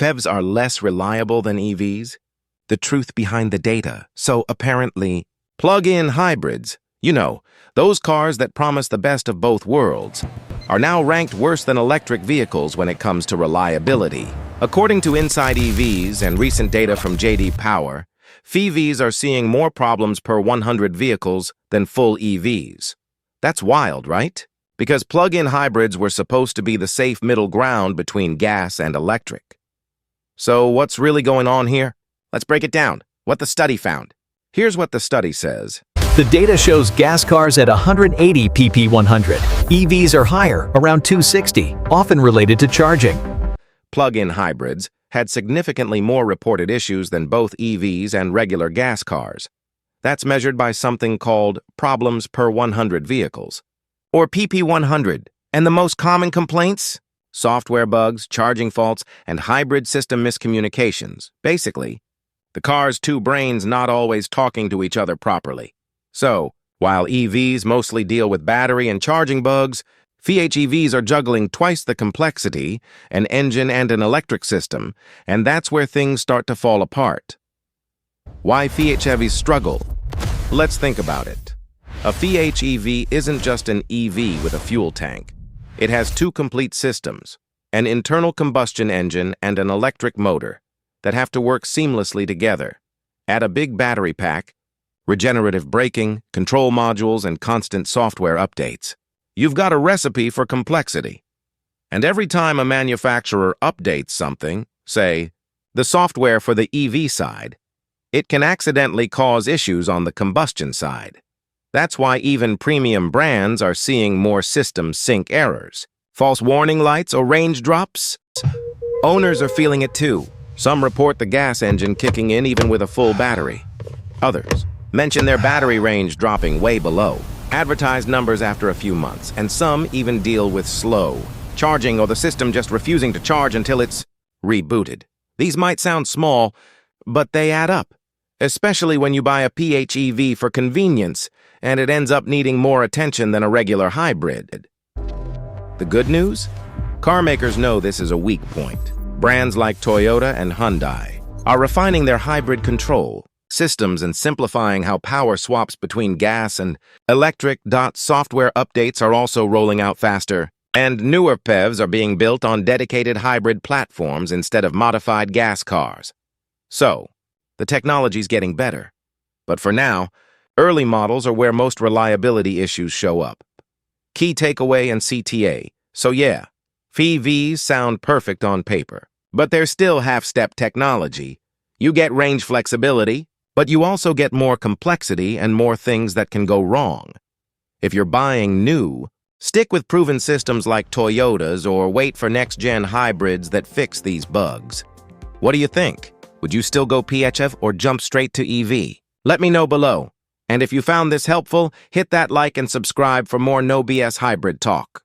PHEVs are less reliable than EVs? The truth behind the data. So apparently, plug-in hybrids, those cars that promise the best of both worlds, are now ranked worse than electric vehicles when it comes to reliability. According to Inside EVs and recent data from J.D. Power, PHEVs are seeing more problems per 100 vehicles than full EVs. That's wild, right? Because plug-in hybrids were supposed to be the safe middle ground between gas and electric. So what's really going on here? Let's break it down. What the study found. Here's what the study says. The data shows gas cars at 180 pp100. EVs are higher, around 260, often related to charging. Plug-in hybrids had significantly more reported issues than both EVs and regular gas cars. That's measured by something called problems per 100 vehicles, or PP100. And the most common complaints? Software bugs, charging faults, and hybrid system miscommunications. Basically, the car's two brains not always talking to each other properly. So, while EVs mostly deal with battery and charging bugs, PHEVs are juggling twice the complexity, an engine and an electric system, and that's where things start to fall apart. Why PHEVs struggle? Let's think about it. A PHEV isn't just an EV with a fuel tank. It has two complete systems, an internal combustion engine and an electric motor, that have to work seamlessly together. Add a big battery pack, regenerative braking, control modules, and constant software updates. You've got a recipe for complexity. And every time a manufacturer updates something, say, the software for the EV side, it can accidentally cause issues on the combustion side. That's why even premium brands are seeing more system sync errors. False warning lights or range drops? Owners are feeling it too. Some report the gas engine kicking in even with a full battery. Others mention their battery range dropping way below, advertised numbers after a few months, and some even deal with slow charging or the system just refusing to charge until it's rebooted. These might sound small, but they add up, especially when you buy a PHEV for convenience and it ends up needing more attention than a regular hybrid. The good news? Car makers know this is a weak point. Brands like Toyota and Hyundai are refining their hybrid control systems and simplifying how power swaps between gas and electric. Software updates are also rolling out faster, and newer PHEVs are being built on dedicated hybrid platforms instead of modified gas cars. So, the technology's getting better. But for now, early models are where most reliability issues show up. Key takeaway and CTA. So yeah, PHEVs sound perfect on paper, but they're still half-step technology. You get range flexibility, but you also get more complexity and more things that can go wrong. If you're buying new, stick with proven systems like Toyota's or wait for next-gen hybrids that fix these bugs. What do you think? Would you still go PHEV or jump straight to EV? Let me know below. And if you found this helpful, hit that like and subscribe for more no BS hybrid talk.